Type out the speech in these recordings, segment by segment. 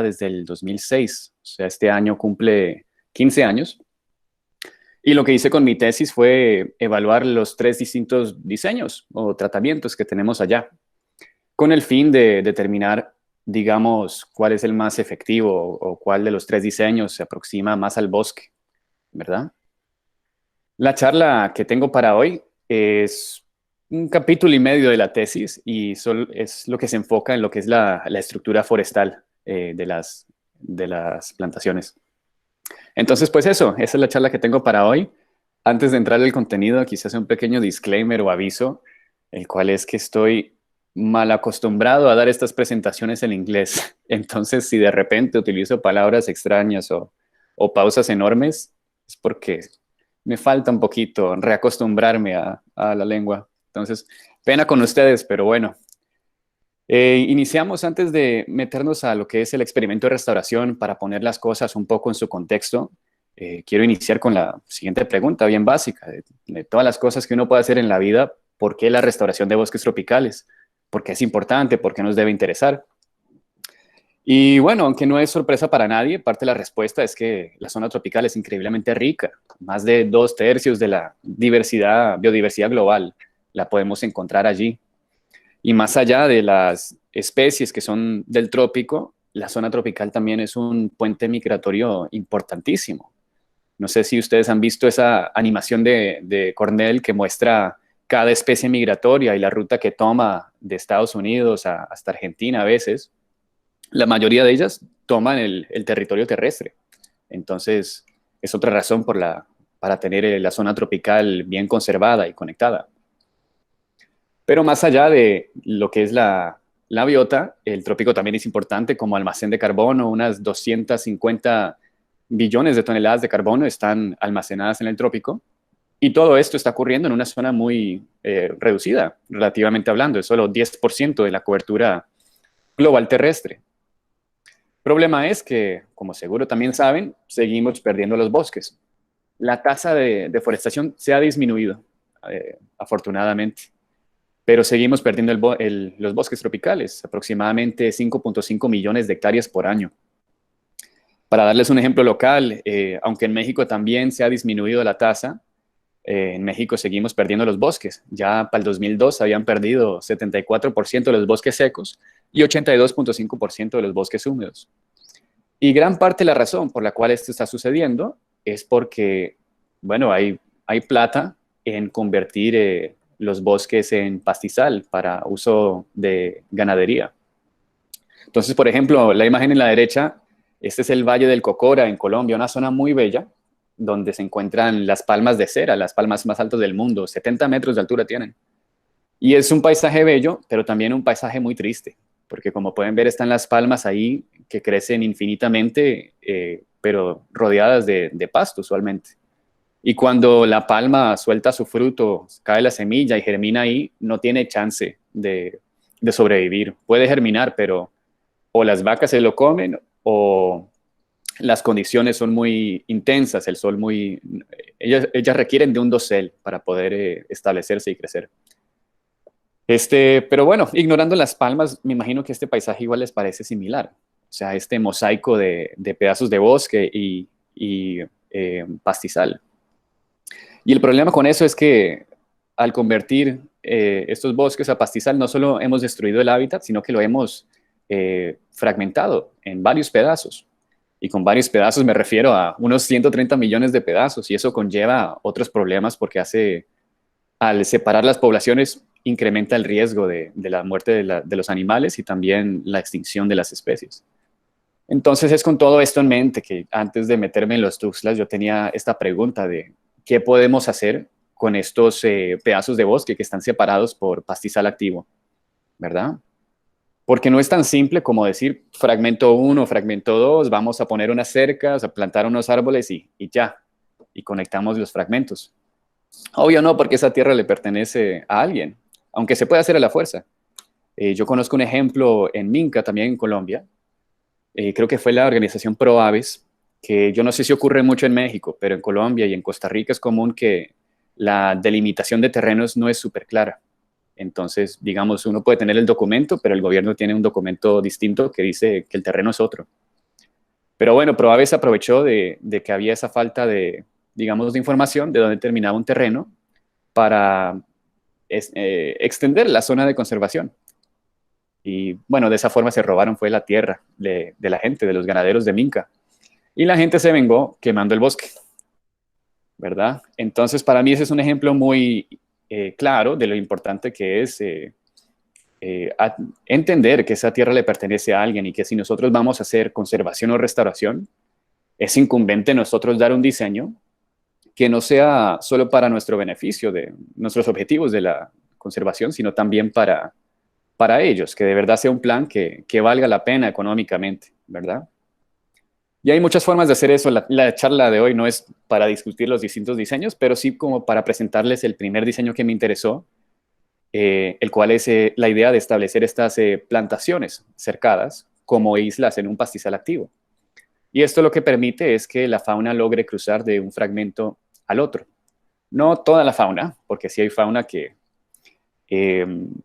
desde el 2006, o sea, este año cumple 15 años. Y lo que hice con mi tesis fue evaluar los tres distintos diseños o tratamientos que tenemos allá, con el fin de determinar, digamos, cuál es el más efectivo o cuál de los tres diseños se aproxima más al bosque, ¿verdad? La charla que tengo para hoy es un capítulo y medio de la tesis y es lo que se enfoca en lo que es la estructura forestal de las plantaciones. Entonces, pues eso, esa es la charla que tengo para hoy. Antes de entrar al contenido, quizás un pequeño disclaimer o aviso, el cual es que estoy mal acostumbrado a dar estas presentaciones en inglés. Entonces, si de repente utilizo palabras extrañas o pausas enormes, es porque me falta un poquito reacostumbrarme a la lengua. Entonces, pena con ustedes, pero bueno. Iniciamos antes de meternos a lo que es el experimento de restauración para poner las cosas un poco en su contexto. Quiero iniciar con la siguiente pregunta, bien básica. De todas las cosas que uno puede hacer en la vida, ¿por qué la restauración de bosques tropicales? ¿Por qué es importante? ¿Por qué nos debe interesar? Y bueno, aunque no es sorpresa para nadie, parte de la respuesta es que la zona tropical es increíblemente rica. Más de 2/3 de la biodiversidad global la podemos encontrar allí. Y más allá de las especies que son del trópico, la zona tropical también es un puente migratorio importantísimo. No sé si ustedes han visto esa animación de Cornell que muestra cada especie migratoria y la ruta que toma de Estados Unidos hasta Argentina a veces. La mayoría de ellas toman el territorio terrestre. Entonces, es otra razón para tener la zona tropical bien conservada y conectada. Pero más allá de lo que es la biota, el trópico también es importante como almacén de carbono. Unas 250 billones de toneladas de carbono están almacenadas en el trópico. Y todo esto está ocurriendo en una zona muy reducida, relativamente hablando. Es solo 10% de la cobertura global terrestre. El problema es que, como seguro también saben, seguimos perdiendo los bosques. La tasa de deforestación se ha disminuido, afortunadamente, pero seguimos perdiendo los bosques tropicales, aproximadamente 5.5 millones de hectáreas por año. Para darles un ejemplo local, aunque en México también se ha disminuido la tasa, en México seguimos perdiendo los bosques. Ya para el 2002 habían perdido 74% de los bosques secos y 82.5% de los bosques húmedos. Y gran parte de la razón por la cual esto está sucediendo es porque, bueno, hay plata en convertir los bosques en pastizal para uso de ganadería. Entonces, por ejemplo, la imagen en la derecha, este es el Valle del Cocora en Colombia, una zona muy bella donde se encuentran las palmas de cera, las palmas más altas del mundo, 70 metros de altura tienen. Y es un paisaje bello, pero también un paisaje muy triste, porque como pueden ver están las palmas ahí que crecen infinitamente, pero rodeadas de pasto usualmente. Y cuando la palma suelta su fruto, cae la semilla y germina ahí, no tiene chance de sobrevivir. Puede germinar, pero o las vacas se lo comen o las condiciones son muy intensas, el sol muy... Ellas requieren de un dosel para poder establecerse y crecer. Pero bueno, ignorando las palmas, me imagino que este paisaje igual les parece similar. O sea, este mosaico de pedazos de bosque y pastizal. Y el problema con eso es que al convertir estos bosques a pastizal, no solo hemos destruido el hábitat, sino que lo hemos fragmentado en varios pedazos. Y con varios pedazos me refiero a unos 130 millones de pedazos, y eso conlleva otros problemas porque al separar las poblaciones, incrementa el riesgo de la muerte de los animales y también la extinción de las especies. Entonces es con todo esto en mente que antes de meterme en los Tuxtlas yo tenía esta pregunta de qué podemos hacer con estos pedazos de bosque que están separados por pastizal activo, ¿verdad? Porque no es tan simple como decir fragmento 1, fragmento 2, vamos a poner unas cercas, a plantar unos árboles y ya, y conectamos los fragmentos. Obvio no, porque esa tierra le pertenece a alguien, aunque se puede hacer a la fuerza. Yo conozco un ejemplo en Minca, también en Colombia. Creo que fue la organización ProAves, que yo no sé si ocurre mucho en México, pero en Colombia y en Costa Rica es común que la delimitación de terrenos no es súper clara. Entonces, digamos, uno puede tener el documento, pero el gobierno tiene un documento distinto que dice que el terreno es otro. Pero bueno, Proaves aprovechó de que había esa falta de, digamos, de información de dónde terminaba un terreno para extender la zona de conservación. Y bueno, de esa forma se robaron fue la tierra de la gente, de los ganaderos de Minca. Y la gente se vengó quemando el bosque, ¿verdad? Entonces, para mí ese es un ejemplo muy claro de lo importante que es entender que esa tierra le pertenece a alguien y que si nosotros vamos a hacer conservación o restauración, es incumbente nosotros dar un diseño que no sea solo para nuestro beneficio, de nuestros objetivos de la conservación, sino también para ellos, que de verdad sea un plan que valga la pena económicamente, ¿verdad? Y hay muchas formas de hacer eso. La charla de hoy no es para discutir los distintos diseños, pero sí como para presentarles el primer diseño que me interesó, el cual es la idea de establecer estas plantaciones cercadas como islas en un pastizal activo. Y esto lo que permite es que la fauna logre cruzar de un fragmento al otro. No toda la fauna, porque sí hay fauna que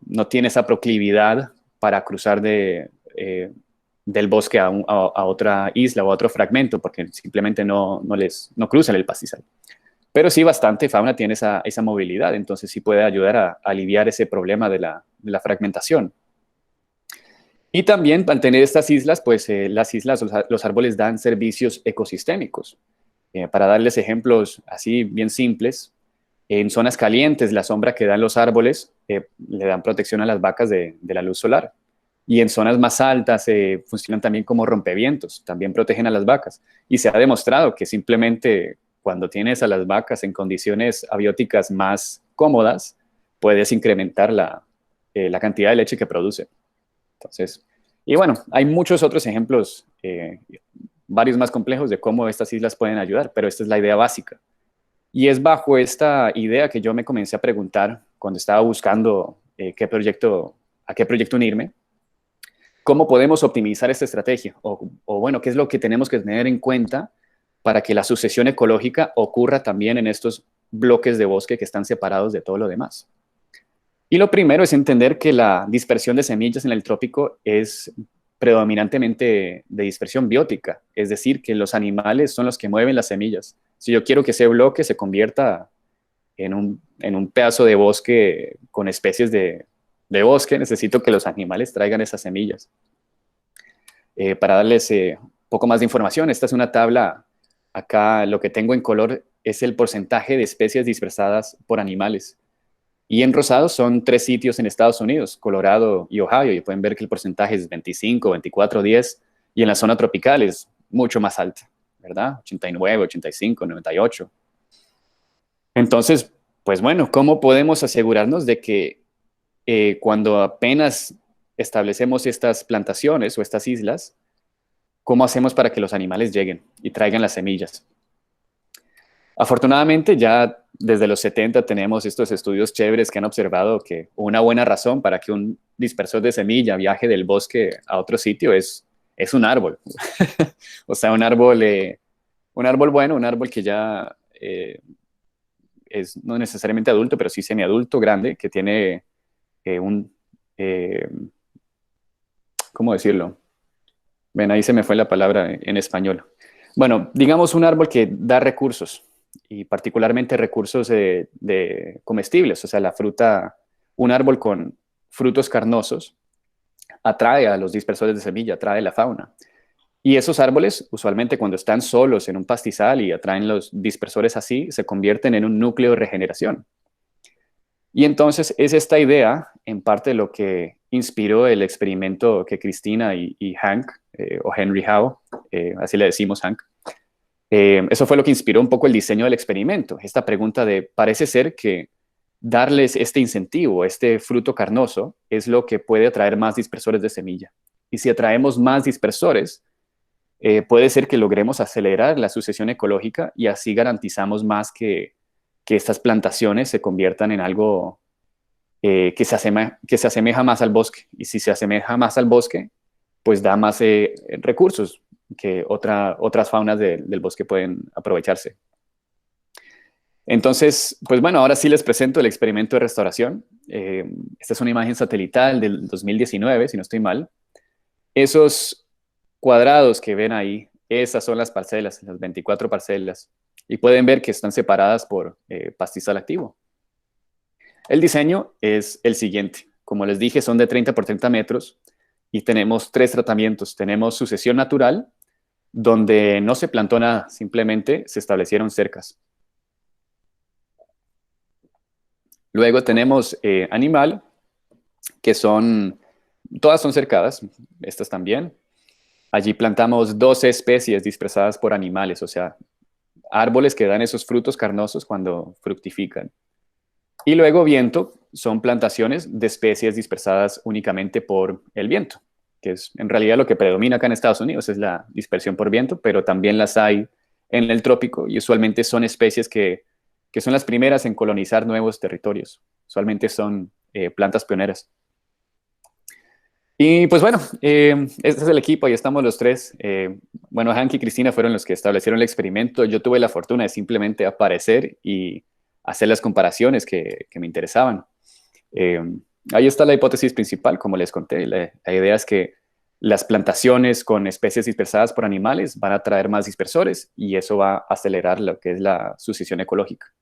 no tiene esa proclividad para cruzar del bosque a otra isla o a otro fragmento, porque simplemente no cruzan el pastizal. Pero sí bastante fauna tiene esa movilidad, entonces sí puede ayudar a aliviar ese problema de la fragmentación. Y también al tener estas islas, pues las islas, los árboles dan servicios ecosistémicos. Para darles ejemplos así bien simples, en zonas calientes, la sombra que dan los árboles le dan protección a las vacas de la luz solar. Y en zonas más altas funcionan también como rompevientos, también protegen a las vacas. Y se ha demostrado que simplemente cuando tienes a las vacas en condiciones abióticas más cómodas, puedes incrementar la cantidad de leche que produce. Entonces, y bueno, hay muchos otros ejemplos, varios más complejos de cómo estas islas pueden ayudar, pero esta es la idea básica. Y es bajo esta idea que yo me comencé a preguntar cuando estaba buscando a qué proyecto unirme, cómo podemos optimizar esta estrategia o bueno, qué es lo que tenemos que tener en cuenta para que la sucesión ecológica ocurra también en estos bloques de bosque que están separados de todo lo demás. Y lo primero es entender que la dispersión de semillas en el trópico es predominantemente de dispersión biótica, es decir, que los animales son los que mueven las semillas. Si yo quiero que ese bloque se convierta en un pedazo de bosque con especies de bosque, necesito que los animales traigan esas semillas. Para darles un poco más de información, esta es una tabla. Acá lo que tengo en color es el porcentaje de especies dispersadas por animales. Y en rosado son 3 sitios en Estados Unidos, Colorado y Ohio, y pueden ver que el porcentaje es 25, 24, 10, y en la zona tropical es mucho más alta, ¿verdad? 89, 85, 98. Entonces, pues bueno, ¿cómo podemos asegurarnos de que cuando apenas establecemos estas plantaciones o estas islas, cómo hacemos para que los animales lleguen y traigan las semillas? Afortunadamente, ya desde los 70 tenemos estos estudios chéveres que han observado que una buena razón para que un dispersor de semilla viaje del bosque a otro sitio es un árbol. O sea, un árbol bueno, un árbol que ya es no necesariamente adulto, pero sí semiadulto, grande, que tiene eh, ¿cómo decirlo? Ven, ahí se me fue la palabra en español. Bueno, digamos un árbol que da recursos y particularmente recursos de comestibles, o sea, la fruta, un árbol con frutos carnosos atrae a los dispersores de semilla, atrae la fauna. Y esos árboles, usualmente cuando están solos en un pastizal y atraen los dispersores así, se convierten en un núcleo de regeneración. Y entonces es esta idea, en parte, lo que inspiró el experimento que Cristina y Hank, o Henry Howe, así le decimos Hank, eso fue lo que inspiró un poco el diseño del experimento. Esta pregunta de, parece ser que darles este incentivo, este fruto carnoso, es lo que puede atraer más dispersores de semilla. Y si atraemos más dispersores, puede ser que logremos acelerar la sucesión ecológica y así garantizamos más que estas plantaciones se conviertan en algo que se asemeja más al bosque. Y si se asemeja más al bosque, pues da más recursos que otras faunas del bosque pueden aprovecharse. Entonces, pues bueno, ahora sí les presento el experimento de restauración. Esta es una imagen satelital del 2019, si no estoy mal. Esos cuadrados que ven ahí esas son las parcelas, las 24 parcelas. Y pueden ver que están separadas por pastizal activo. El diseño es el siguiente. Como les dije, son de 30 por 30 metros y tenemos 3 tratamientos. Tenemos sucesión natural, donde no se plantó nada, simplemente se establecieron cercas. Luego tenemos animal, que todas son cercadas, estas también. Allí plantamos 12 especies dispersadas por animales, o sea, árboles que dan esos frutos carnosos cuando fructifican. Y luego viento, son plantaciones de especies dispersadas únicamente por el viento, que es en realidad lo que predomina acá en Estados Unidos, es la dispersión por viento, pero también las hay en el trópico y usualmente son especies que son las primeras en colonizar nuevos territorios. Usualmente son plantas pioneras. Y pues bueno, este es el equipo, ahí estamos los tres. Bueno, Hank y Cristina fueron los que establecieron el experimento. Yo tuve la fortuna de simplemente aparecer y hacer las comparaciones que me interesaban. Ahí está la hipótesis principal, como les conté. La idea es que las plantaciones con especies dispersadas por animales van a traer más dispersores y eso va a acelerar lo que es la sucesión ecológica.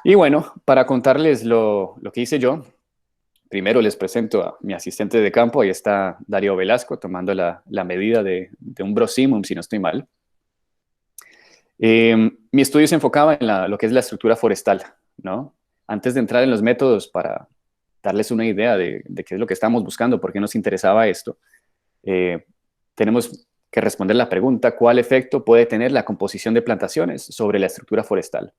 Y bueno, para contarles lo que hice yo, primero les presento a mi asistente de campo. Ahí está Darío Velasco tomando la medida de un brosimum, si no estoy mal. Mi estudio se enfocaba en lo que es la estructura forestal, ¿no? Antes de entrar en los métodos para darles una idea de qué es lo que estamos buscando, por qué nos interesaba esto, tenemos que responder la pregunta: ¿cuál efecto puede tener la composición de plantaciones sobre la estructura forestal?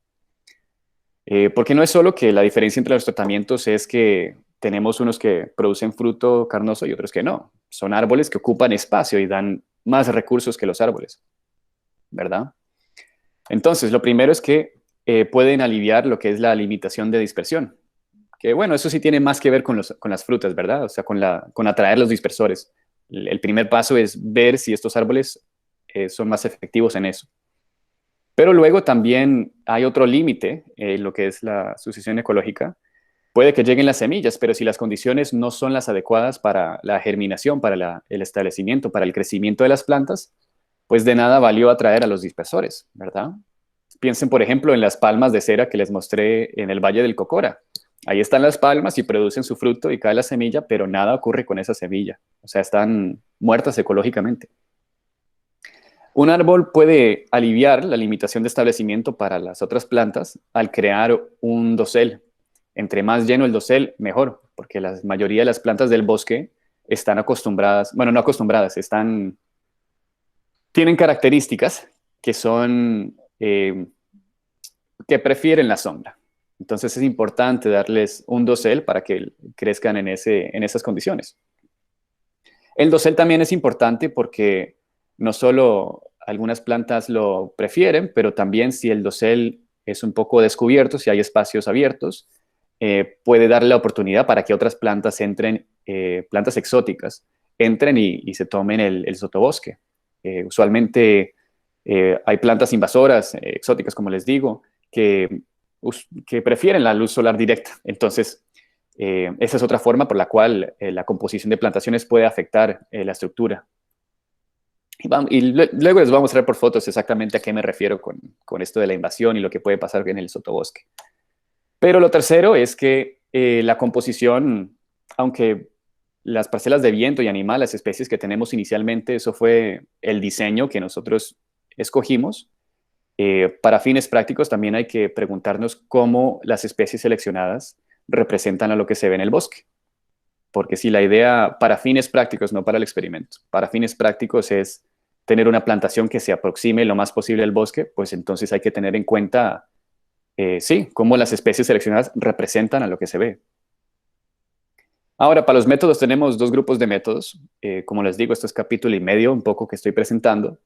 Porque no es solo que la diferencia entre los tratamientos es que tenemos unos que producen fruto carnoso y otros que no. Son árboles que ocupan espacio y dan más recursos que los árboles, ¿verdad? Entonces, lo primero es que pueden aliviar lo que es la limitación de dispersión. Que bueno, eso sí tiene más que ver con las frutas, ¿verdad? O sea, con atraer los dispersores. El primer paso es ver si estos árboles son más efectivos en eso. Pero luego también hay otro límite, lo que es la sucesión ecológica. Puede que lleguen las semillas, pero si las condiciones no son las adecuadas para la germinación, para el establecimiento, para el crecimiento de las plantas, pues de nada valió atraer a los dispersores, ¿verdad? Piensen, por ejemplo, en las palmas de cera que les mostré en el Valle del Cocora. Ahí están las palmas y producen su fruto y cae la semilla, pero nada ocurre con esa semilla. O sea, están muertas ecológicamente. Un árbol puede aliviar la limitación de establecimiento para las otras plantas al crear un dosel. Entre más lleno el dosel, mejor, porque la mayoría de las plantas del bosque están acostumbradas, bueno, no acostumbradas, tienen características que son, que prefieren la sombra. Entonces es importante darles un dosel para que crezcan en esas condiciones. El dosel también es importante porque no solo algunas plantas lo prefieren, pero también si el dosel es un poco descubierto, si hay espacios abiertos, puede dar la oportunidad para que otras plantas entren, plantas exóticas, entren y se tomen el sotobosque. Usualmente hay plantas invasoras, exóticas, como les digo, que prefieren la luz solar directa. Entonces, esa es otra forma por la cual la composición de plantaciones puede afectar la estructura. Luego les voy a mostrar por fotos exactamente a qué me refiero con esto de la invasión y lo que puede pasar en el sotobosque. Pero lo tercero es que la composición, aunque las parcelas de viento y animal, las especies que tenemos inicialmente, eso fue el diseño que nosotros escogimos. Para fines prácticos también hay que preguntarnos cómo las especies seleccionadas representan a lo que se ve en el bosque. Porque si la idea para fines prácticos, no para el experimento, para fines prácticos es tener una plantación que se aproxime lo más posible al bosque, pues entonces hay que tener en cuenta, sí, cómo las especies seleccionadas representan a lo que se ve. Ahora, para los métodos tenemos dos grupos de métodos. Como les digo, esto es capítulo y medio, un poco que estoy presentando.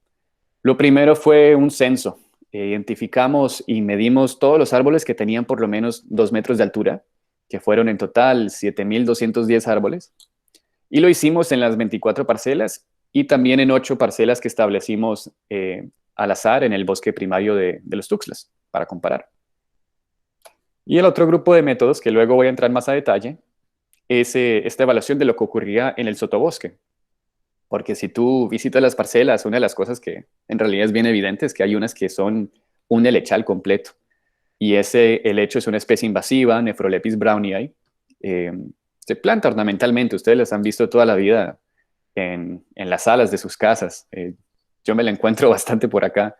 Lo primero fue un censo. Identificamos y medimos todos los árboles que tenían por lo menos 2 metros de altura, que fueron en total 7,210 árboles. Y lo hicimos en las 24 parcelas y también en 8 parcelas que establecimos al azar en el bosque primario de los Tuxtlas, para comparar. Y el otro grupo de métodos, que luego voy a entrar más a detalle, es esta evaluación de lo que ocurría en el sotobosque. Porque si tú visitas las parcelas, una de las cosas que en realidad es bien evidente es que hay unas que son un helechal completo. Y ese helecho es una especie invasiva, Nephrolepis brownii. Eh, Se planta ornamentalmente, ustedes las han visto toda la vida en las salas de sus casas. Yo me la encuentro bastante por acá.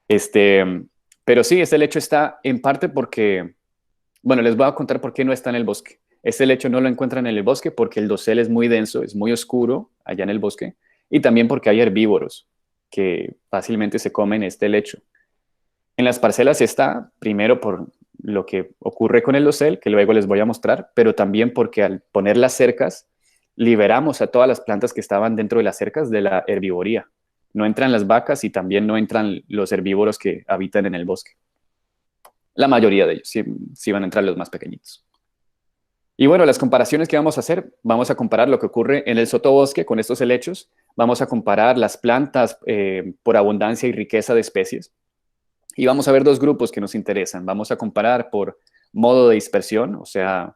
Este, pero sí, ese helecho está en parte porque, bueno, les voy a contar por qué no está en el bosque. Este helecho no lo encuentran en el bosque porque el dosel es muy denso, es muy oscuro allá en el bosque, y también porque hay herbívoros que fácilmente se comen este helecho. En las parcelas está, primero por lo que ocurre con el dosel, que luego les voy a mostrar, pero también porque al poner las cercas, liberamos a todas las plantas que estaban dentro de las cercas de la herbivoría. No entran las vacas y también no entran los herbívoros que habitan en el bosque. La mayoría de ellos, sí van a entrar los más pequeñitos. Y bueno, las comparaciones que vamos a hacer, vamos a comparar lo que ocurre en el sotobosque con estos helechos, vamos a comparar las plantas por abundancia y riqueza de especies, y vamos a ver dos grupos que nos interesan. Vamos a comparar por modo de dispersión, o sea,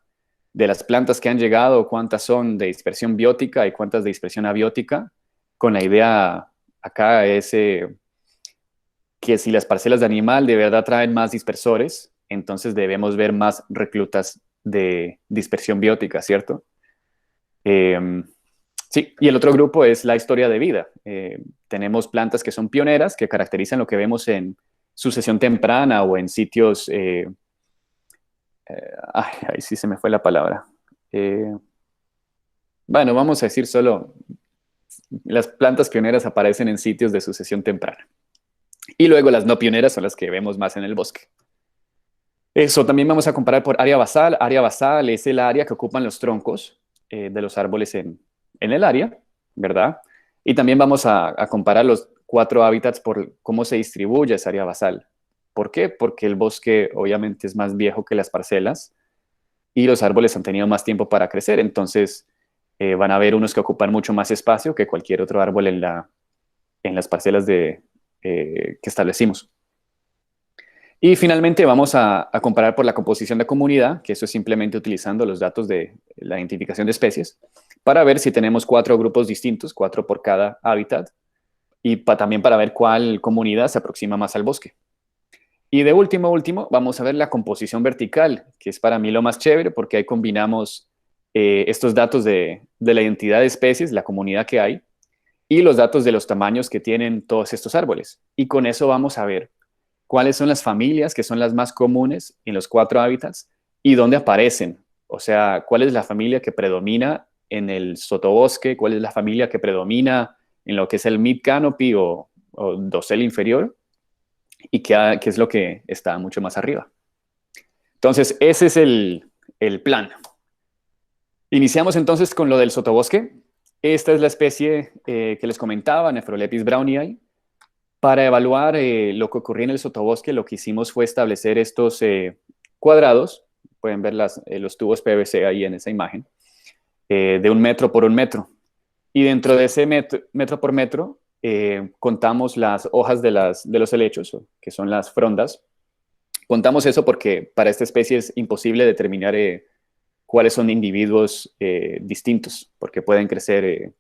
de las plantas que han llegado, cuántas son de dispersión biótica y cuántas de dispersión abiótica, con la idea acá es que si las parcelas de animal de verdad traen más dispersores, entonces debemos ver más reclutas de dispersión biótica, ¿cierto? Eh, sí, y el otro grupo es la historia de vida. Tenemos plantas que son pioneras, que caracterizan lo que vemos en sucesión temprana o en sitios, ahí sí se me fue la palabra. Eh, bueno, vamos a decir solo, las plantas pioneras aparecen en sitios de sucesión temprana. Y luego las no pioneras son las que vemos más en el bosque. Eso también vamos a comparar por área basal. Área basal es el área que ocupan los troncos de los árboles en el área, ¿verdad? Y también vamos a comparar los 4 hábitats por cómo se distribuye esa área basal. ¿Por qué? Porque el bosque obviamente es más viejo que las parcelas y los árboles han tenido más tiempo para crecer. Entonces van a haber unos que ocupan mucho más espacio que cualquier otro árbol en las parcelas que establecimos. Y finalmente vamos a comparar por la composición de comunidad, que eso es simplemente utilizando los datos de la identificación de especies, para ver si tenemos 4 grupos distintos, 4 por cada hábitat, y también para ver cuál comunidad se aproxima más al bosque. Y de último, vamos a ver la composición vertical, que es para mí lo más chévere, porque ahí combinamos estos datos de la identidad de especies, la comunidad que hay, y los datos de los tamaños que tienen todos estos árboles. Y con eso vamos a ver cuáles son las familias que son las más comunes en los 4 hábitats y dónde aparecen. O sea, cuál es la familia que predomina en el sotobosque, cuál es la familia que predomina en lo que es el mid canopy o dosel inferior y qué es lo que está mucho más arriba. Entonces, ese es el plan. Iniciamos entonces con lo del sotobosque. Esta es la especie que les comentaba, Nephrolepis brownii. Para evaluar lo que ocurría en el sotobosque, lo que hicimos fue establecer estos cuadrados, pueden ver los tubos PVC ahí en esa imagen, de 1 metro por 1 metro. Y dentro de ese metro por metro, contamos las hojas de los helechos, que son las frondas. Contamos eso porque para esta especie es imposible determinar cuáles son individuos distintos, porque pueden crecer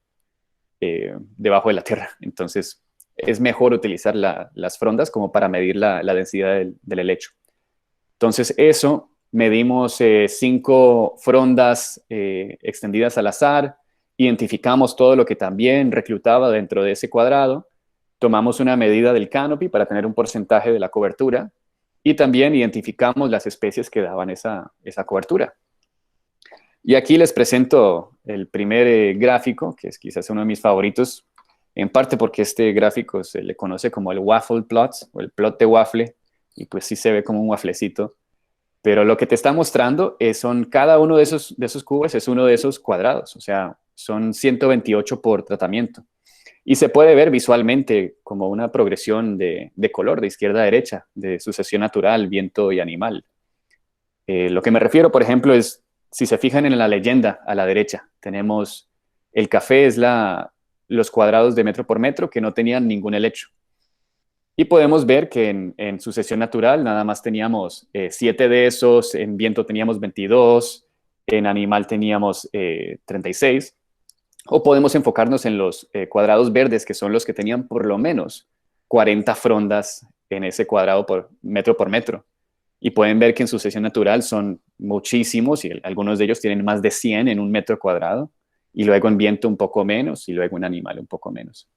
debajo de la tierra. Entonces, es mejor utilizar las frondas como para medir la densidad del helecho. Entonces, eso, medimos 5 frondas extendidas al azar, identificamos todo lo que también reclutaba dentro de ese cuadrado, tomamos una medida del canopy para tener un porcentaje de la cobertura y también identificamos las especies que daban esa cobertura. Y aquí les presento el primer gráfico, que es quizás uno de mis favoritos, en parte porque este gráfico se le conoce como el waffle plot, o el plot de waffle, y pues sí se ve como un wafflecito. Pero lo que te está mostrando son cada uno de esos cubos es uno de esos cuadrados, o sea, son 128 por tratamiento. Y se puede ver visualmente como una progresión de color de izquierda a derecha, de sucesión natural, viento y animal. Lo que me refiero, por ejemplo, es, si se fijan en la leyenda a la derecha, tenemos el café es los cuadrados de metro por metro que no tenían ningún helecho. Y podemos ver que en sucesión natural nada más teníamos 7 de esos, en viento teníamos 22, en animal teníamos 36. O podemos enfocarnos en los cuadrados verdes, que son los que tenían por lo menos 40 frondas en ese cuadrado por metro. Y pueden ver que en sucesión natural son muchísimos y algunos de ellos tienen más de 100 en un metro cuadrado. Y luego en viento un poco menos y luego en animal un poco menos.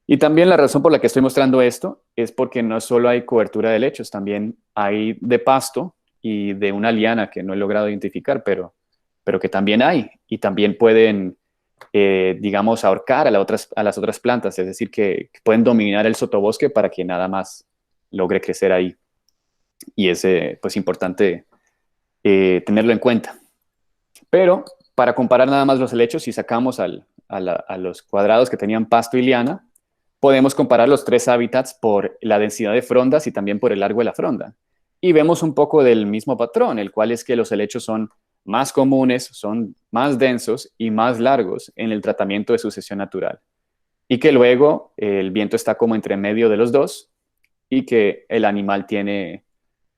Y también la razón por la que estoy mostrando esto es porque no solo hay cobertura de helechos, también hay de pasto y de una liana que no he logrado identificar, pero que también hay. Y también pueden, digamos, ahorcar a las otras plantas, es decir, que pueden dominar el sotobosque para que nada más logre crecer ahí. Y es pues importante tenerlo en cuenta. Pero para comparar nada más los helechos, si sacamos a los cuadrados que tenían pasto y liana, podemos comparar los tres hábitats por la densidad de frondas y también por el largo de la fronda. Y vemos un poco del mismo patrón, el cual es que los helechos son más comunes, son más densos y más largos en el tratamiento de sucesión natural. Y que luego el viento está como entre medio de los dos y que el animal tiene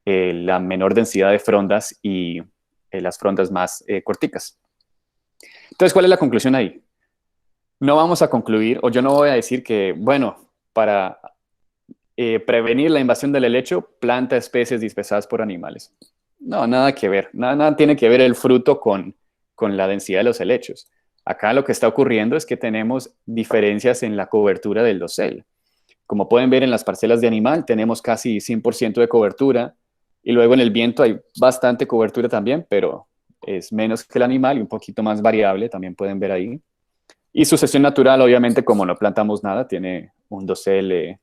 la menor densidad de frondas y las frondas más corticas. Entonces, ¿cuál es la conclusión ahí? No vamos a concluir, o yo no voy a decir que, bueno, para prevenir la invasión del helecho, planta especies dispersadas por animales. No, nada que ver. Nada tiene que ver el fruto con la densidad de los helechos. Acá lo que está ocurriendo es que tenemos diferencias en la cobertura del dosel. Como pueden ver en las parcelas de animal, tenemos casi 100% de cobertura y luego en el viento hay bastante cobertura también, pero es menos que el animal y un poquito más variable, también pueden ver ahí. Y sucesión natural, obviamente, como no plantamos nada, tiene un dosel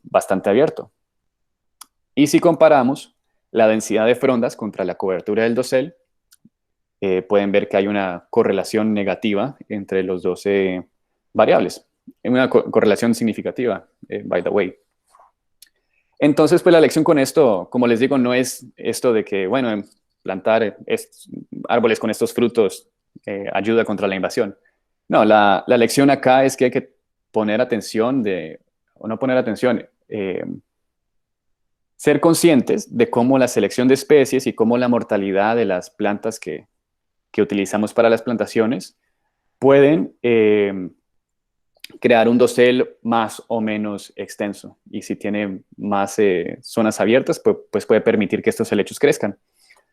bastante abierto. Y si comparamos la densidad de frondas contra la cobertura del dosel, pueden ver que hay una correlación negativa entre los dos variables. Una correlación significativa, by the way. Entonces, pues la lección con esto, como les digo, no es esto de que, bueno, plantar árboles con estos frutos ayuda contra la invasión. No, la lección acá es que hay que poner atención o no poner atención, ser conscientes de cómo la selección de especies y cómo la mortalidad de las plantas que utilizamos para las plantaciones pueden crear un dosel más o menos extenso. Y si tiene más zonas abiertas, pues puede permitir que estos helechos crezcan.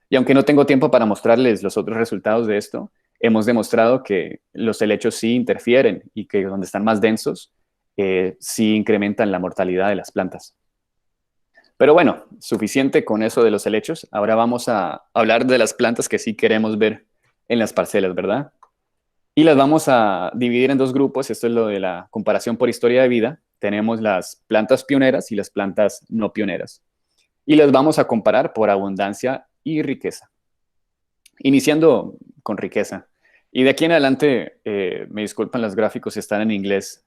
Y aunque no tengo tiempo para mostrarles los otros resultados de esto, hemos demostrado que los helechos sí interfieren y que donde están más densos, sí incrementan la mortalidad de las plantas. Pero bueno, suficiente con eso de los helechos. Ahora vamos a hablar de las plantas que sí queremos ver en las parcelas, ¿verdad? Y las vamos a dividir en dos grupos. Esto es lo de la comparación por historia de vida. Tenemos las plantas pioneras y las plantas no pioneras. Y las vamos a comparar por abundancia y riqueza. Iniciando con riqueza. Y de aquí en adelante, me disculpan, los gráficos están en inglés.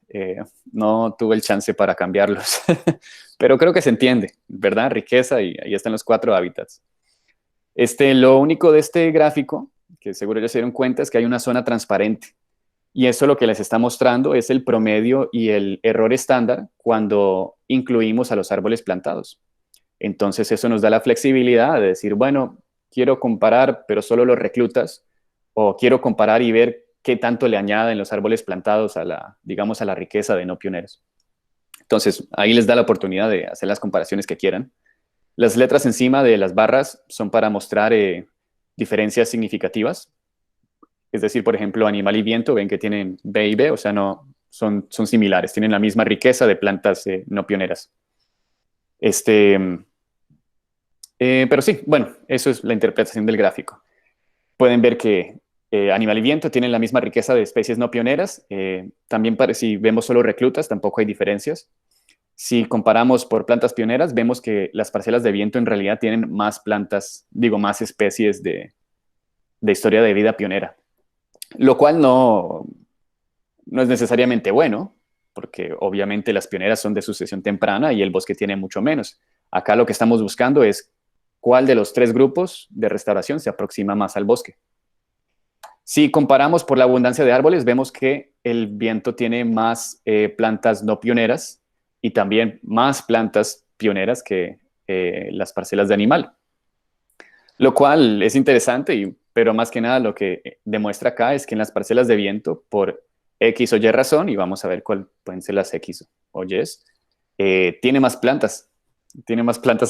No tuve el chance para cambiarlos. Pero creo que se entiende, ¿verdad? Riqueza y ahí están los 4 hábitats. Lo único de este gráfico, que seguro ya se dieron cuenta, es que hay una zona transparente. Y eso lo que les está mostrando es el promedio y el error estándar cuando incluimos a los árboles plantados. Entonces eso nos da la flexibilidad de decir, bueno, quiero comparar, pero solo los reclutas, o quiero comparar y ver qué tanto le añaden los árboles plantados digamos, a la riqueza de no pioneros. Entonces, ahí les da la oportunidad de hacer las comparaciones que quieran. Las letras encima de las barras son para mostrar diferencias significativas. Es decir, por ejemplo, animal y viento, ven que tienen B y B, o sea, no, son similares, tienen la misma riqueza de plantas no pioneras. Pero sí, bueno, eso es la interpretación del gráfico. Pueden ver que animal y viento tienen la misma riqueza de especies no pioneras. También si vemos solo reclutas, tampoco hay diferencias. Si comparamos por plantas pioneras, vemos que las parcelas de viento en realidad tienen más plantas, más especies de historia de vida pionera. Lo cual no es necesariamente bueno, porque obviamente las pioneras son de sucesión temprana y el bosque tiene mucho menos. Acá lo que estamos buscando es cuál de los 3 grupos de restauración se aproxima más al bosque. Si comparamos por la abundancia de árboles, vemos que el viento tiene más plantas no pioneras y también más plantas pioneras que las parcelas de animal. Lo cual es interesante y pero más que nada lo que demuestra acá es que en las parcelas de viento, por X o Y razón, y vamos a ver cuál pueden ser las X o Y, tiene más plantas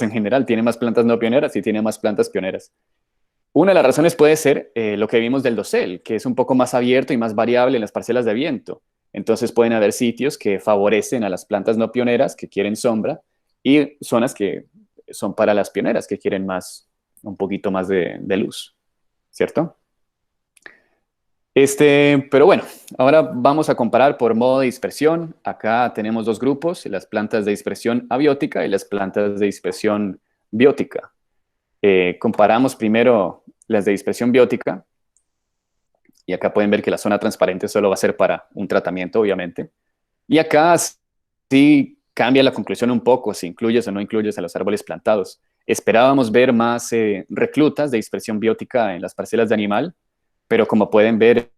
en general, tiene más plantas no pioneras y tiene más plantas pioneras. Una de las razones puede ser lo que vimos del dosel, que es un poco más abierto y más variable en las parcelas de viento. Entonces pueden haber sitios que favorecen a las plantas no pioneras que quieren sombra y zonas que son para las pioneras que quieren más, un poquito más de luz, ¿cierto? Pero bueno, ahora vamos a comparar por modo de dispersión. Acá tenemos dos grupos, las plantas de dispersión abiótica y las plantas de dispersión biótica. Comparamos primero las de dispersión biótica, y acá pueden ver que la zona transparente solo va a ser para un tratamiento, obviamente. Y acá sí cambia la conclusión un poco, si incluyes o no incluyes a los árboles plantados. Esperábamos ver más reclutas de dispersión biótica en las parcelas de animal, pero como pueden ver,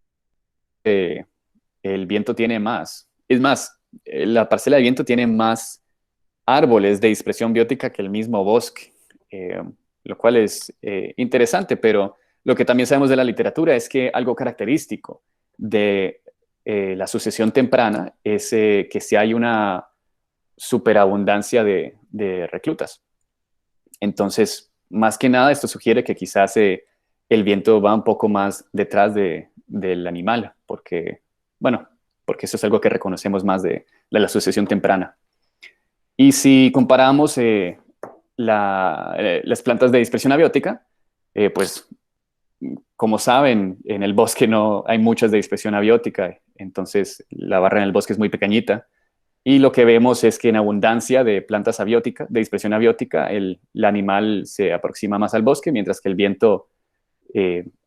el viento tiene más. Es más, la parcela de viento tiene más árboles de dispersión biótica que el mismo bosque, lo cual es interesante, pero lo que también sabemos de la literatura es que algo característico de la sucesión temprana es que si hay una superabundancia de reclutas. Entonces, más que nada, esto sugiere que quizás el viento va un poco más detrás del animal, porque, bueno, porque eso es algo que reconocemos más de la sucesión temprana. Y si comparamos las plantas de dispersión abiótica, pues como saben, en el bosque no hay muchas de dispersión abiótica, entonces la barra en el bosque es muy pequeñita. Y lo que vemos es que en abundancia de plantas abióticas, de dispersión abiótica, el animal se aproxima más al bosque, mientras que el viento,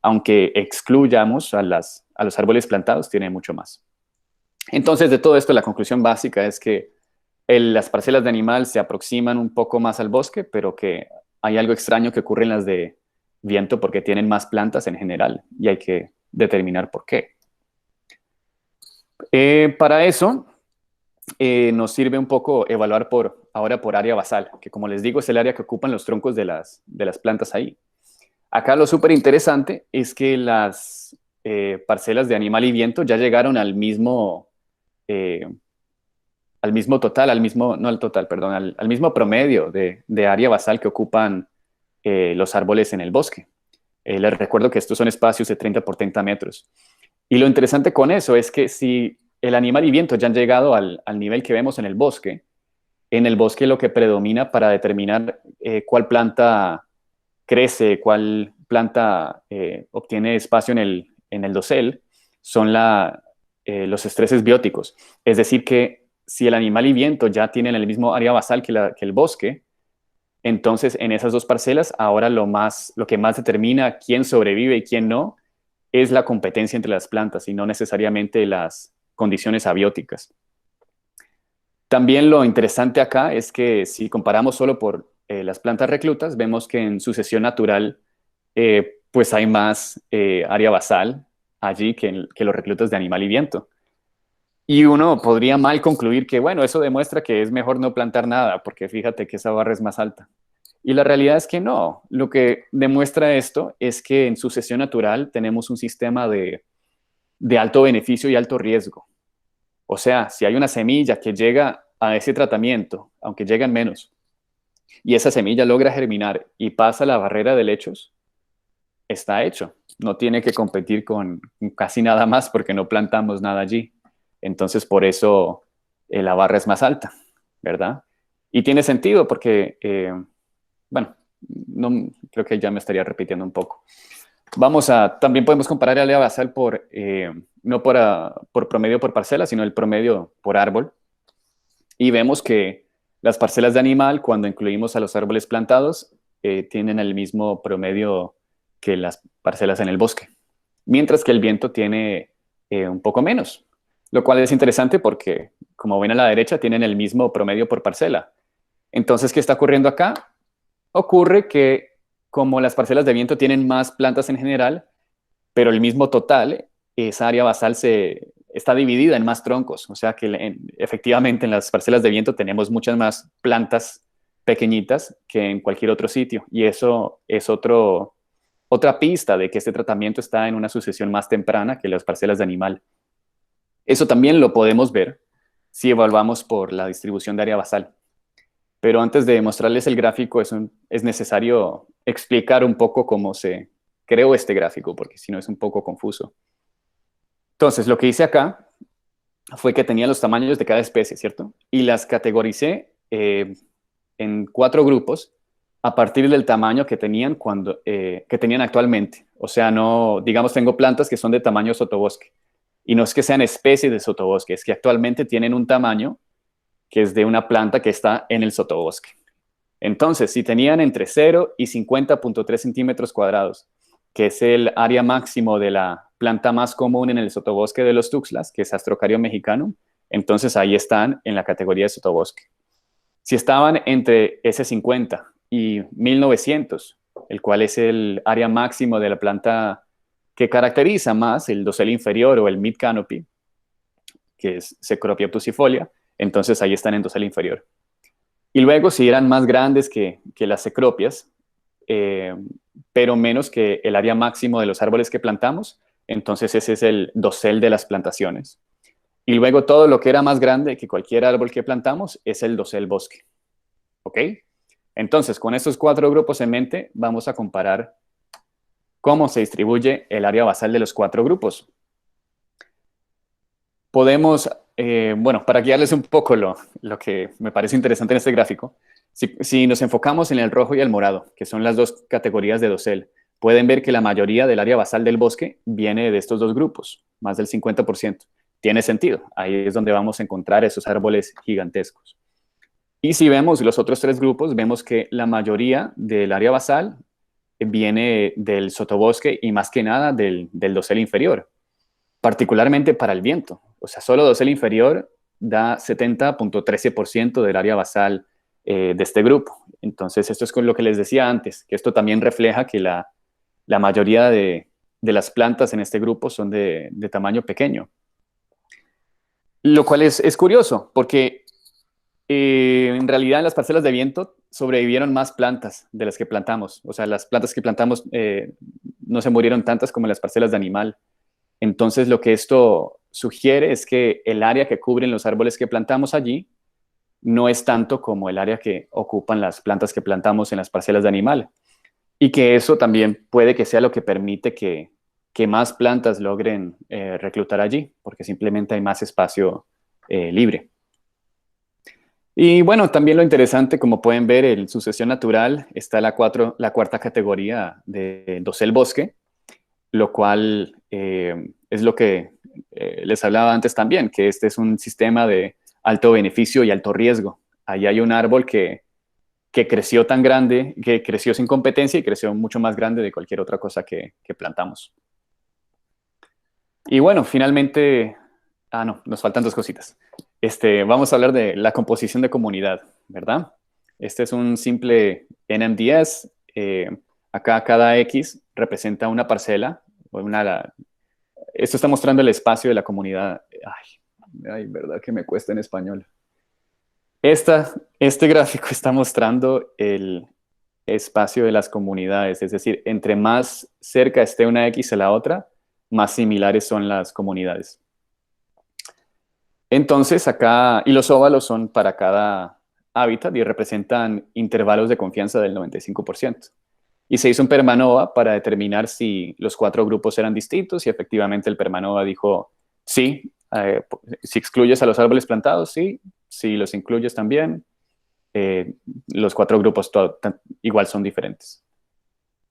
aunque excluyamos a los árboles plantados, tiene mucho más. Entonces, de todo esto, la conclusión básica es que las parcelas de animal se aproximan un poco más al bosque, pero que hay algo extraño que ocurre en las de viento porque tienen más plantas en general y hay que determinar por qué. Para eso, nos sirve un poco evaluar ahora por área basal, que como les digo es el área que ocupan los troncos de las plantas ahí. Acá lo súper interesante es que las parcelas de animal y viento ya llegaron al mismo total, no al total, perdón, al mismo promedio de área basal que ocupan los árboles en el bosque. Les recuerdo que estos son espacios de 30 por 30 metros. Y lo interesante con eso es que si el animal y viento ya han llegado al nivel que vemos en el bosque lo que predomina para determinar cuál planta crece, cuál planta obtiene espacio en el dosel, son los estreses bióticos. Es decir, que si el animal y viento ya tienen el mismo área basal que el bosque, entonces en esas dos parcelas ahora lo que más determina quién sobrevive y quién no es la competencia entre las plantas y no necesariamente las condiciones abióticas. También lo interesante acá es que si comparamos solo por las plantas reclutas, vemos que en sucesión natural pues hay más área basal allí que los reclutas de animal y viento. Y uno podría mal concluir que, bueno, eso demuestra que es mejor no plantar nada, porque fíjate que esa barra es más alta. Y la realidad es que no. Lo que demuestra esto es que en sucesión natural tenemos un sistema de alto beneficio y alto riesgo. O sea, si hay una semilla que llega a ese tratamiento, aunque llegan menos, y esa semilla logra germinar y pasa la barrera de lechos, está hecho. No tiene que competir con casi nada más porque no plantamos nada allí. Entonces, por eso la barra es más alta, ¿verdad? Y tiene sentido porque, bueno, no, creo que ya me estaría repitiendo un poco. También podemos comparar el área basal no por promedio por parcela, sino el promedio por árbol. Y vemos que las parcelas de animal, cuando incluimos a los árboles plantados, tienen el mismo promedio que las parcelas en el bosque. Mientras que el viento tiene un poco menos, lo cual es interesante porque, como ven a la derecha, tienen el mismo promedio por parcela. Entonces, ¿qué está ocurriendo acá? Ocurre que como las parcelas de viento tienen más plantas en general, pero el mismo total, esa área basal está dividida en más troncos. O sea que efectivamente en las parcelas de viento tenemos muchas más plantas pequeñitas que en cualquier otro sitio. Y eso es otro otra pista de que este tratamiento está en una sucesión más temprana que las parcelas de animal. Eso también lo podemos ver si evaluamos por la distribución de área basal. Pero antes de mostrarles el gráfico, es necesario explicar un poco cómo se creó este gráfico, porque si no es un poco confuso. Entonces, lo que hice acá fue que tenía los tamaños de cada especie, ¿cierto? Y las categoricé en 4 grupos a partir del tamaño que tenían, que tenían actualmente. O sea, no, digamos, tengo plantas que son de tamaño sotobosque. Y no es que sean especies de sotobosque, es que actualmente tienen un tamaño que es de una planta que está en el sotobosque. Entonces, si tenían entre 0 y 50.3 centímetros cuadrados, que es el área máximo de la planta más común en el sotobosque de los Tuxtlas, que es Astrocario mexicanum, entonces ahí están en la categoría de sotobosque. Si estaban entre ese 50 y 1900, el cual es el área máximo de la planta que caracteriza más el dosel inferior o el mid canopy, que es Cecropia obtusifolia, entonces ahí están en dosel inferior. Y luego, si eran más grandes que las cecropias, pero menos que el área máximo de los árboles que plantamos, entonces ese es el dosel de las plantaciones. Y luego todo lo que era más grande que cualquier árbol que plantamos es el dosel bosque. ¿Ok? Entonces, con estos 4 grupos en mente, vamos a comparar cómo se distribuye el área basal de los 4 grupos. Podemos, bueno, para guiarles un poco lo que me parece interesante en este gráfico, si nos enfocamos en el rojo y el morado, que son las 2 categorías de dosel, pueden ver que la mayoría del área basal del bosque viene de estos 2 grupos, más del 50%. Tiene sentido, ahí es donde vamos a encontrar esos árboles gigantescos. Y si vemos los otros 3 grupos, vemos que la mayoría del área basal viene del sotobosque y más que nada del dosel inferior, particularmente para el viento. O sea, solo dosel inferior da 70.13% del área basal de este grupo. Entonces, esto es con lo que les decía antes, que esto también refleja que la mayoría de las plantas en este grupo son de tamaño pequeño. Lo cual es curioso, porque en realidad en las parcelas de viento sobrevivieron más plantas de las que plantamos. O sea, las plantas que plantamos no se murieron tantas como en las parcelas de animal. Entonces, lo que esto sugiere es que el área que cubren los árboles que plantamos allí no es tanto como el área que ocupan las plantas que plantamos en las parcelas de animal. Y que eso también puede que sea lo que permite que más plantas logren reclutar allí, porque simplemente hay más espacio libre. Y bueno, también lo interesante, como pueden ver, en sucesión natural está la cuarta categoría de dosel bosque, lo cual es lo que les hablaba antes también, que este es un sistema de alto beneficio y alto riesgo. Ahí hay un árbol que creció tan grande, que creció sin competencia y creció mucho más grande de cualquier otra cosa que plantamos. Y bueno, finalmente, no, nos faltan 2 cositas. Vamos a hablar de la composición de comunidad, ¿verdad? Este es un simple NMDS. Acá cada X representa una parcela. Esto está mostrando el espacio de la comunidad. Ay, verdad que me cuesta en español. Este gráfico está mostrando el espacio de las comunidades. Es decir, entre más cerca esté una X a la otra, más similares son las comunidades. Entonces acá, y los óvalos son para cada hábitat y representan intervalos de confianza del 95%. Y se hizo un Permanova para determinar si los 4 grupos eran distintos y efectivamente el Permanova dijo sí, si excluyes a los árboles plantados, sí, si los incluyes también, los 4 grupos igual son diferentes.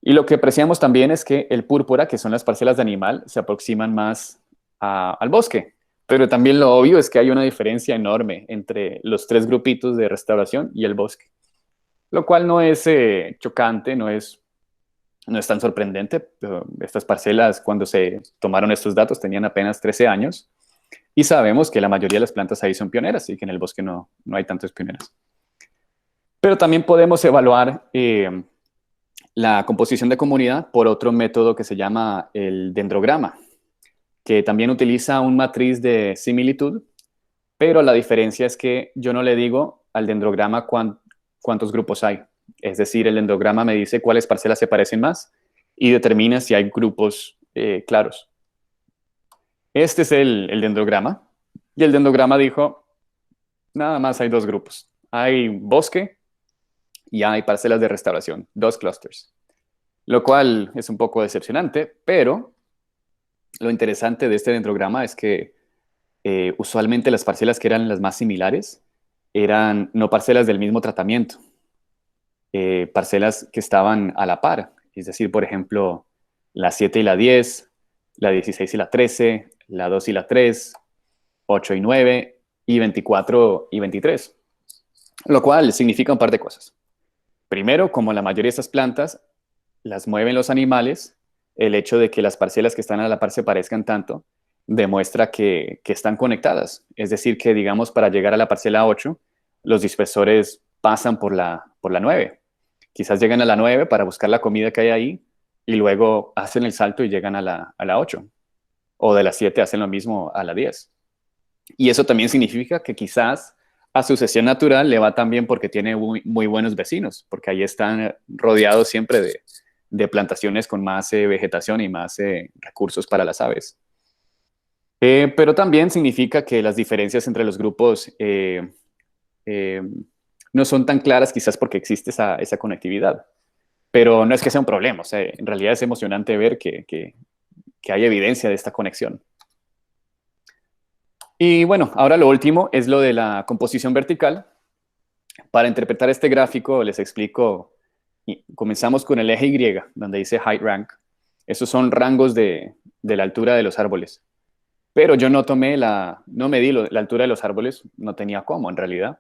Y lo que apreciamos también es que el púrpura, que son las parcelas de animal, se aproximan más al bosque. Pero también lo obvio es que hay una diferencia enorme entre los 3 grupitos de restauración y el bosque. Lo cual no es chocante, no es tan sorprendente. Estas parcelas, cuando se tomaron estos datos, tenían apenas 13 años. Y sabemos que la mayoría de las plantas ahí son pioneras y que en el bosque no hay tantas pioneras. Pero también podemos evaluar la composición de comunidad por otro método que se llama el dendrograma, que también utiliza una matriz de similitud, pero la diferencia es que yo no le digo al dendrograma cuántos grupos hay. Es decir, el dendrograma me dice cuáles parcelas se parecen más y determina si hay grupos claros. Este es el dendrograma. Y el dendrograma dijo, nada más hay dos grupos. Hay bosque y hay parcelas de restauración, dos clusters. Lo cual es un poco decepcionante, pero lo interesante de este dendrograma es que usualmente las parcelas que eran las más similares eran no parcelas del mismo tratamiento, parcelas que estaban a la par. Es decir, por ejemplo, la 7 y la 10, la 16 y la 13, la 2 y la 3, 8 y 9 y 24 y 23. Lo cual significa un par de cosas. Primero, como la mayoría de estas plantas las mueven los animales, el hecho de que las parcelas que están a la par se parezcan tanto demuestra que están conectadas. Es decir, que digamos para llegar a la parcela 8, los dispersores pasan por la 9. Quizás llegan a la 9 para buscar la comida que hay ahí y luego hacen el salto y llegan a la 8. O de la 7 hacen lo mismo a la 10. Y eso también significa que quizás a sucesión natural le va tan bien porque tiene muy, muy buenos vecinos, porque ahí están rodeados siempre de plantaciones con más vegetación y más recursos para las aves. Pero también significa que las diferencias entre los grupos eh, no son tan claras quizás porque existe esa conectividad. Pero no es que sea un problema, o sea, en realidad es emocionante ver que hay evidencia de esta conexión. Y bueno, ahora lo último es lo de la composición vertical. Para interpretar este gráfico les explico, comenzamos con el eje Y, donde dice height rank. Esos son rangos de la altura de los árboles. Pero yo no medí la altura de los árboles, no tenía cómo en realidad,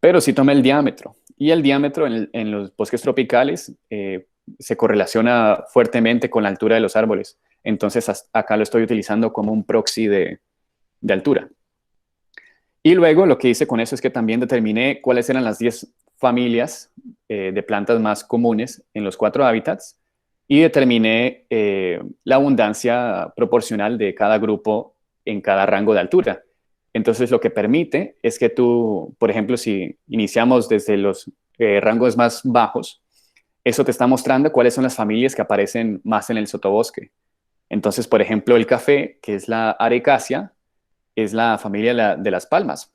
pero sí tomé el diámetro. Y el diámetro en los bosques tropicales se correlaciona fuertemente con la altura de los árboles. Entonces acá lo estoy utilizando como un proxy de altura. Y luego lo que hice con eso es que también determiné cuáles eran las 10 familias de plantas más comunes en los 4 hábitats y determiné la abundancia proporcional de cada grupo en cada rango de altura. Entonces lo que permite es que tú, por ejemplo, si iniciamos desde los rangos más bajos, eso te está mostrando cuáles son las familias que aparecen más en el sotobosque. Entonces, por ejemplo, el café, que es la Arecacia, es la familia de las palmas.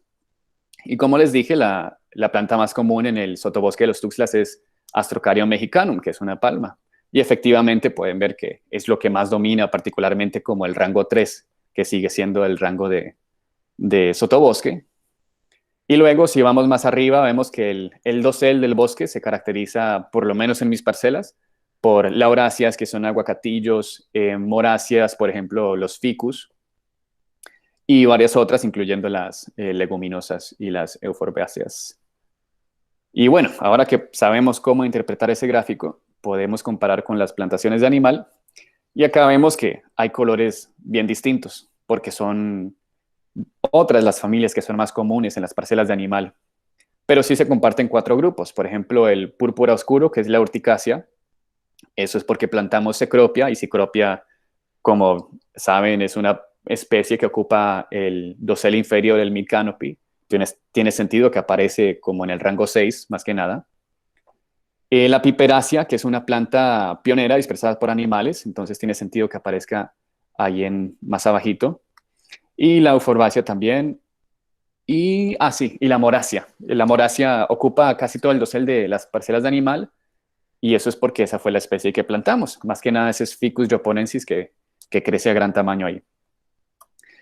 Y como les dije, la planta más común en el sotobosque de los Tuxtlas es Astrocarium mexicanum, que es una palma. Y efectivamente pueden ver que es lo que más domina, particularmente como el rango 3, que sigue siendo el rango de sotobosque. Y luego, si vamos más arriba, vemos que el dosel del bosque se caracteriza, por lo menos en mis parcelas, por lauráceas, que son aguacatillos, moráceas, por ejemplo, los ficus, y varias otras, incluyendo las leguminosas y las euforbiáceas. Y bueno, ahora que sabemos cómo interpretar ese gráfico, podemos comparar con las plantaciones de animal, y acá vemos que hay colores bien distintos, porque son otras las familias que son más comunes en las parcelas de animal, pero sí se comparten 4 grupos. Por ejemplo, el púrpura oscuro, que es la urticácea, eso es porque plantamos cecropia, y cecropia, como saben, es una especie que ocupa el dosel inferior del mid canopy. Tiene sentido que aparece como en el rango 6, más que nada. La piperácea, que es una planta pionera dispersada por animales, entonces tiene sentido que aparezca ahí más abajito. Y la euforbácea también. Y la morácea. La morácea ocupa casi todo el dosel de las parcelas de animal, y eso es porque esa fue la especie que plantamos. Más que nada ese es Ficus japonensis que crece a gran tamaño ahí.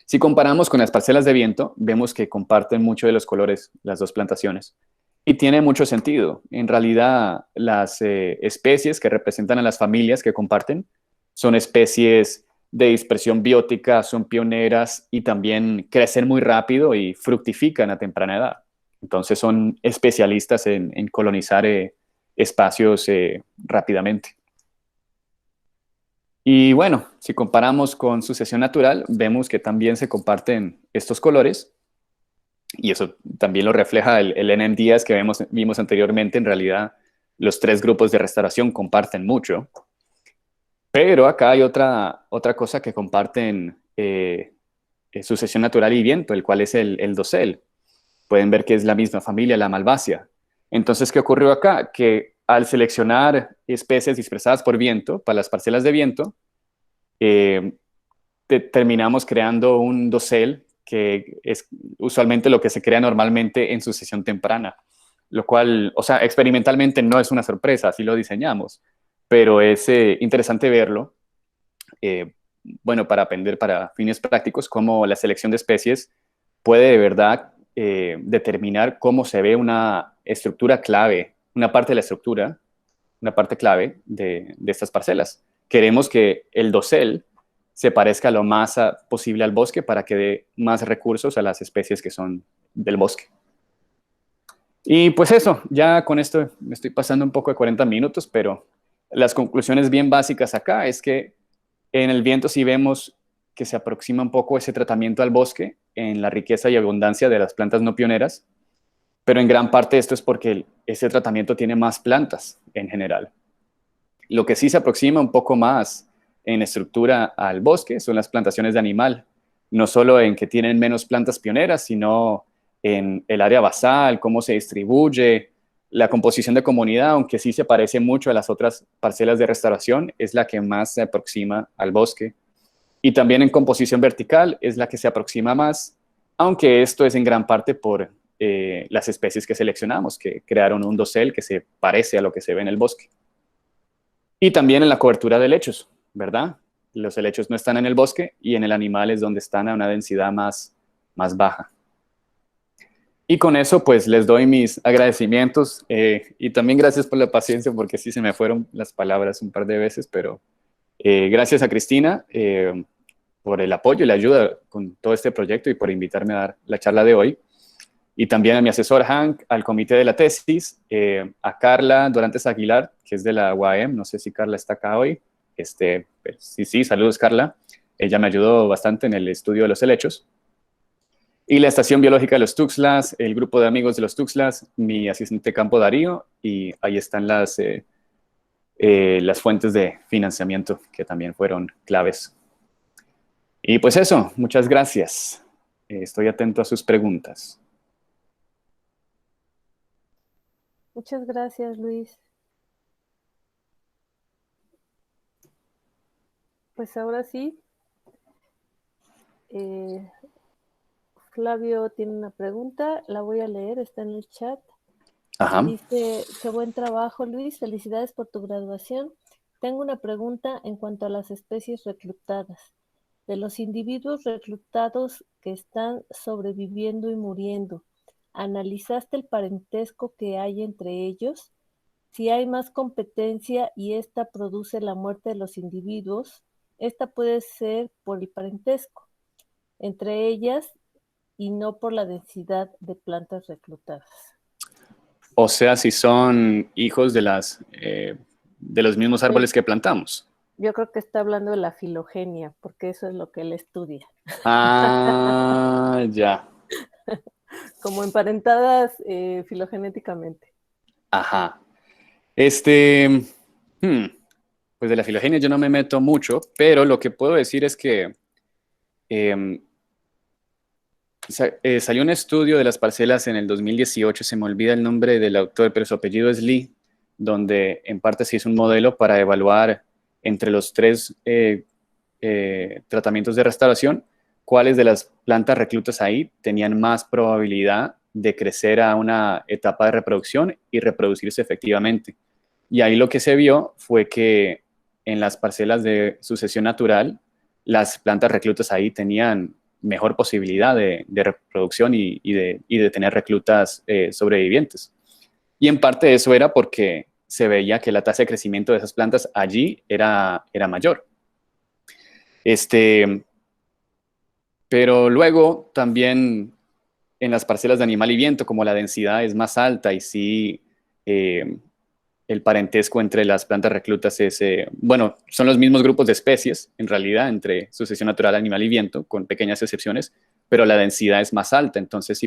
Si comparamos con las parcelas de viento, vemos que comparten mucho de los colores las dos plantaciones. Y tiene mucho sentido. En realidad, las especies que representan a las familias que comparten son especies de dispersión biótica, son pioneras y también crecen muy rápido y fructifican a temprana edad. Entonces son especialistas en colonizar espacios rápidamente. Y bueno, si comparamos con sucesión natural, vemos que también se comparten estos colores, y eso también lo refleja el NMDS que vimos anteriormente. En realidad, los 3 grupos de restauración comparten mucho, pero acá hay otra cosa que comparten sucesión natural y viento, el cual es el dosel. Pueden ver que es la misma familia, la malvácea. Entonces, ¿qué ocurrió acá? Que al seleccionar especies dispersadas por viento para las parcelas de viento, terminamos creando un dosel que es usualmente lo que se crea normalmente en sucesión temprana, lo cual, o sea, experimentalmente no es una sorpresa, así lo diseñamos, pero es interesante verlo, bueno, para aprender para fines prácticos, cómo la selección de especies puede de verdad determinar cómo se ve una estructura clave, una parte de la estructura, una parte clave de estas parcelas. Queremos que el dosel se parezca lo más posible al bosque para que dé más recursos a las especies que son del bosque. Y pues eso, ya con esto me estoy pasando un poco de 40 minutos, pero las conclusiones bien básicas acá es que en el viento sí vemos que se aproxima un poco ese tratamiento al bosque en la riqueza y abundancia de las plantas no pioneras, pero en gran parte esto es porque ese tratamiento tiene más plantas en general. Lo que sí se aproxima un poco más en estructura al bosque son las plantaciones de animal, no solo en que tienen menos plantas pioneras, sino en el área basal, cómo se distribuye, la composición de comunidad, aunque sí se parece mucho a las otras parcelas de restauración, es la que más se aproxima al bosque. Y también en composición vertical es la que se aproxima más, aunque esto es en gran parte por las especies que seleccionamos, que crearon un dosel que se parece a lo que se ve en el bosque. Y también en la cobertura de helechos, ¿verdad? Los helechos no están en el bosque y en el animal es donde están a una densidad más baja. Y con eso, pues, les doy mis agradecimientos y también gracias por la paciencia, porque sí se me fueron las palabras un par de veces, pero gracias a Cristina por el apoyo y la ayuda con todo este proyecto y por invitarme a dar la charla de hoy. Y también a mi asesor Hank, al comité de la tesis, a Carla Dorantes Aguilar, que es de la UAM, no sé si Carla está acá hoy. Sí, saludos Carla. Ella me ayudó bastante en el estudio de los helechos. Y la Estación Biológica de los Tuxtlas, el grupo de amigos de los Tuxtlas, mi asistente de campo Darío, y ahí están las fuentes de financiamiento que también fueron claves. Y pues eso, muchas gracias. Estoy atento a sus preguntas. Muchas gracias, Luis. Pues ahora sí, Flavio tiene una pregunta, la voy a leer, está en el chat. Ajá. Dice, qué buen trabajo, Luis, felicidades por tu graduación. Tengo una pregunta en cuanto a las especies reclutadas. De los individuos reclutados que están sobreviviendo y muriendo, ¿analizaste el parentesco que hay entre ellos? Si hay más competencia y esta produce la muerte de los individuos, esta puede ser por el parentesco entre ellas y no por la densidad de plantas reclutadas. O sea, si son hijos de los mismos árboles que plantamos. Yo creo que está hablando de la filogenia, porque eso es lo que él estudia. Ah, ya. Como emparentadas filogenéticamente. Ajá. Pues de la filogenia yo no me meto mucho, pero lo que puedo decir es que salió un estudio de las parcelas en el 2018, se me olvida el nombre del autor, pero su apellido es Lee, donde en parte se hizo un modelo para evaluar entre los tres tratamientos de restauración, cuáles de las plantas reclutas ahí tenían más probabilidad de crecer a una etapa de reproducción y reproducirse efectivamente. Y ahí lo que se vio fue que en las parcelas de sucesión natural, las plantas reclutas ahí tenían mejor posibilidad de reproducción y de tener reclutas sobrevivientes. Y en parte eso era porque se veía que la tasa de crecimiento de esas plantas allí era mayor. Pero luego también en las parcelas de animal y viento, como la densidad es más alta y sí el parentesco entre las plantas reclutas es, bueno, son los mismos grupos de especies, en realidad, entre sucesión natural, animal y viento, con pequeñas excepciones, pero la densidad es más alta, entonces sí